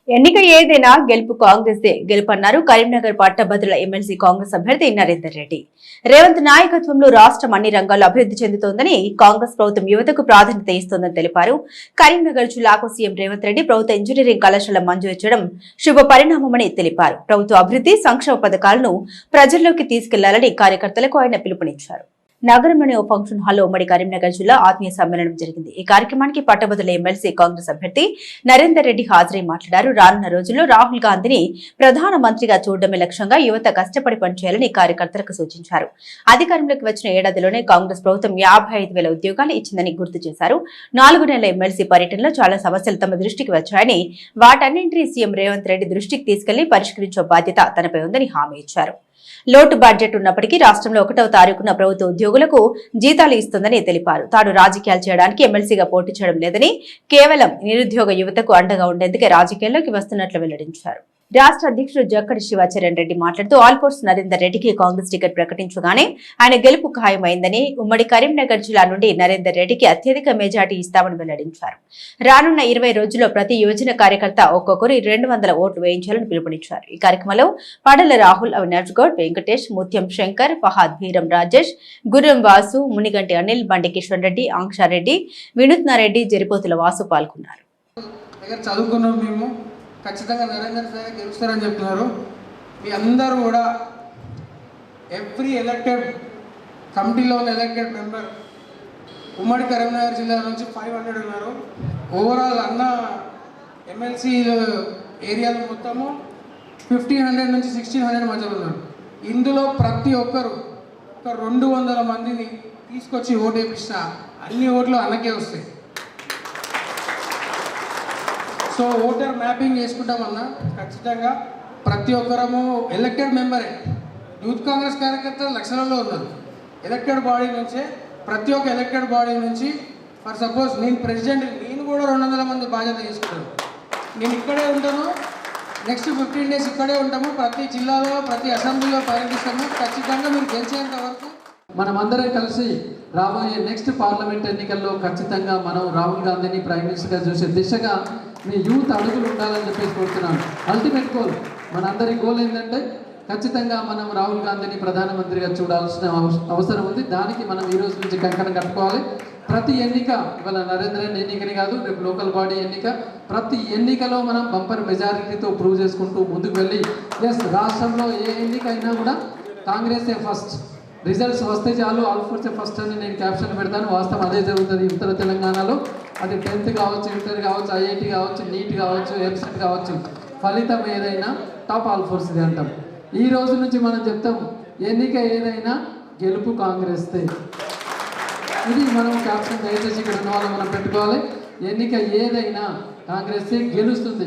ఎన్నిక ఏదైనా గెలుపు కాంగ్రెస్ గెలుపన్నారు కరీంనగర్ పట్టభద్రుల ఎమ్మెల్సీ కాంగ్రెస్ అభ్యర్థి నరేందర్ రెడ్డి. రేవంత్ నాయకత్వంలో రాష్ట్రం అన్ని రంగాల్లో అభివృద్ధి చెందుతోందని, కాంగ్రెస్ ప్రభుత్వం యువతకు ప్రాధాన్యత ఇస్తోందని తెలిపారు. కరీంనగర్ జిల్లాకు సీఎం రేవంత్ రెడ్డి ప్రభుత్వ ఇంజనీరింగ్ కళాశాల మంజూరు చేయడం శుభ పరిణామమని తెలిపారు. ప్రభుత్వ అభివృద్ధి సంక్షేమ పథకాలను ప్రజల్లోకి తీసుకెళ్లాలని కార్యకర్తలకు ఆయన పిలుపునిచ్చారు. నగరంలోని ఓ ఫంక్షన్ హాల్లో ఉమ్మడి కరీంనగర్ జిల్లా ఆత్మీయ సమ్మేళనం జరిగింది. ఈ కార్యక్రమానికి పట్టభద్రుల ఎమ్మెల్సీ కాంగ్రెస్ అభ్యర్థి నరేందర్ రెడ్డి హాజరై మాట్లాడారు. రానున్న రోజుల్లో రాహుల్ గాంధీని ప్రధానమంత్రిగా చూడడమే లక్ష్యంగా యువత కష్టపడి పనిచేయాలని కార్యకర్తలకు సూచించారు. అధికారంలోకి వచ్చిన ఏడాదిలోనే కాంగ్రెస్ ప్రభుత్వం 55,000 ఉద్యోగాలు ఇచ్చిందని గుర్తు చేశారు. 4 నెలల ఎమ్మెల్సీ పర్యటనలో చాలా సమస్యలు తమ దృష్టికి వచ్చాయని, వాటన్నింటినీ సీఎం రేవంత్ రెడ్డి దృష్టికి తీసుకెళ్లి పరిష్కరించే బాధ్యత తనపై ఉందని హామీ ఇచ్చారు. లోటు బడ్జెట్ ఉన్నప్పటికీ రాష్ట్రంలో 1వ తారీఖున ప్రభుత్వ ఉద్యోగులకు జీతాలు ఇస్తుందని తెలిపారు. తాను రాజకీయాలు చేయడానికి ఎమ్మెల్సీగా పోటీ చేయడం లేదని, కేవలం నిరుద్యోగ యువతకు అండగా ఉండేందుకే రాజకీయాల్లోకి వస్తున్నట్లు వెల్లడించారు. రాష్ట్ర అధ్యక్షుడు జక్కడి శివాచరణ్ రెడ్డి మాట్లాడుతూ ఆల్పోర్ట్స్ నరేందర్ రెడ్డికి కాంగ్రెస్ టికెట్ ప్రకటించగానే ఆయన గెలుపు ఖాయమైందని, ఉమ్మడి కరీంనగర్ జిల్లా నుండి నరేందర్ రెడ్డికి అత్యధిక మెజార్టీ ఇస్తామని వెల్లడించారు. రానున్న 20 రోజుల్లో ప్రతి యువజన కార్యకర్త ఒక్కొక్కరు 200 ఓట్లు వేయించాలని పిలుపునిచ్చారు. ఈ కార్యక్రమంలో పడల రాహుల్, అవినాష్ గౌడ్, వెంకటేష్, ముత్యం శంకర్, ఫహాద్, బీరం రాజేష్, గుర్రం వాసు, మునిగంటి అనిల్, బండి కిషన్ రెడ్డి, ఆంక్షారెడ్డి, వినూత్నారెడ్డి, జరిపోతుల వాసు పాల్గొన్నారు. ఖచ్చితంగా నరేందర్ సార్ గెలుస్తారని చెప్తున్నారు. మీ అందరూ కూడా ఎవ్రీ ఎలక్టెడ్ కమిటీలో ఉన్న ఎలక్టెడ్ మెంబర్ ఉమ్మడి కరీంనగర్ జిల్లా నుంచి 500 ఉన్నారు. ఓవరాల్ అన్న ఎమ్మెల్సీ ఏరియాలో మొత్తము 1500 నుంచి 1600 మధ్యలో ఉన్నారు. ఇందులో ప్రతి ఒక్కరు ఒక 200 మందిని తీసుకొచ్చి ఓటు వేయించిన అన్ని ఓట్లు అన్నకే వస్తాయి. సో ఓటర్ మ్యాపింగ్ చేసుకుంటామన్నా ఖచ్చితంగా ప్రతి ఒక్కరము ఎలక్టెడ్ మెంబరే. యూత్ కాంగ్రెస్ కార్యకర్తలు లక్షలలో ఉన్నారు. ఎలక్టెడ్ బాడీ నుంచే ప్రతి ఒక్క ఎలక్టెడ్ బాడీ నుంచి ఫర్ సపోజ్ నేను ప్రెసిడెంట్, నేను కూడా 200 మంది బాధ్యత తీసుకుంటాను. నేను ఇక్కడే ఉంటాను, నెక్స్ట్ 15 డేస్ ఇక్కడే ఉంటాము. ప్రతి జిల్లాలో ప్రతి అసెంబ్లీలో పర్యటిస్తాము. ఖచ్చితంగా మీరు గెలిచేంత వరకు మనమందరం కలిసి రాబోయే నెక్స్ట్ పార్లమెంట్ ఎన్నికల్లో ఖచ్చితంగా మనం రాహుల్ గాంధీని ప్రైమ్ మినిస్టర్గా చూసే దిశగా మీ యూత్ అడుగులు ఉండాలని చెప్పేసి కోరుతున్నాను. అల్టిమేట్ గోల్, మనందరి గోల్ ఏంటంటే ఖచ్చితంగా మనం రాహుల్ గాంధీని ప్రధానమంత్రిగా చూడాల్సిన అవసరం ఉంది. దానికి మనం ఈ రోజు నుంచి కంకణం కట్టుకోవాలి. ప్రతి ఎన్నిక, ఇవాళ నరేంద్ర ఎన్నికని కాదు, రేపు లోకల్ బాడీ ఎన్నిక, ప్రతి ఎన్నికలో మనం బంపర్ మెజారిటీతో ప్రూవ్ చేసుకుంటూ ముందుకు వెళ్ళి రాష్ట్రంలో ఏ ఎన్నిక అయినా కూడా కాంగ్రెసే ఫస్ట్, రిజల్ట్స్ వస్తే చాలు ఆల్ఫోర్సే ఫస్ట్ అని నేను క్యాప్షన్ పెడతాను. వాస్తవం అదే జరుగుతుంది ఉత్తర తెలంగాణలో. అది 10th కావచ్చు, ఇంటర్ కావచ్చు, ఐఐటి కావచ్చు, నీట్ కావచ్చు, ఎంసెట్ కావచ్చు, ఫలితం ఏదైనా టాప్ ఆల్ఫోర్స్ది అంటాం. ఈ రోజు నుంచి మనం చెప్తాం, ఎన్నిక ఏదైనా గెలుపు కాంగ్రెస్దే. ఇది మనం క్యాప్షన్ దయచేసి ఇక్కడ ఉన్న వాళ్ళు మనం పెట్టుకోవాలి. ఎన్నిక ఏదైనా కాంగ్రెస్దే గెలుస్తుంది.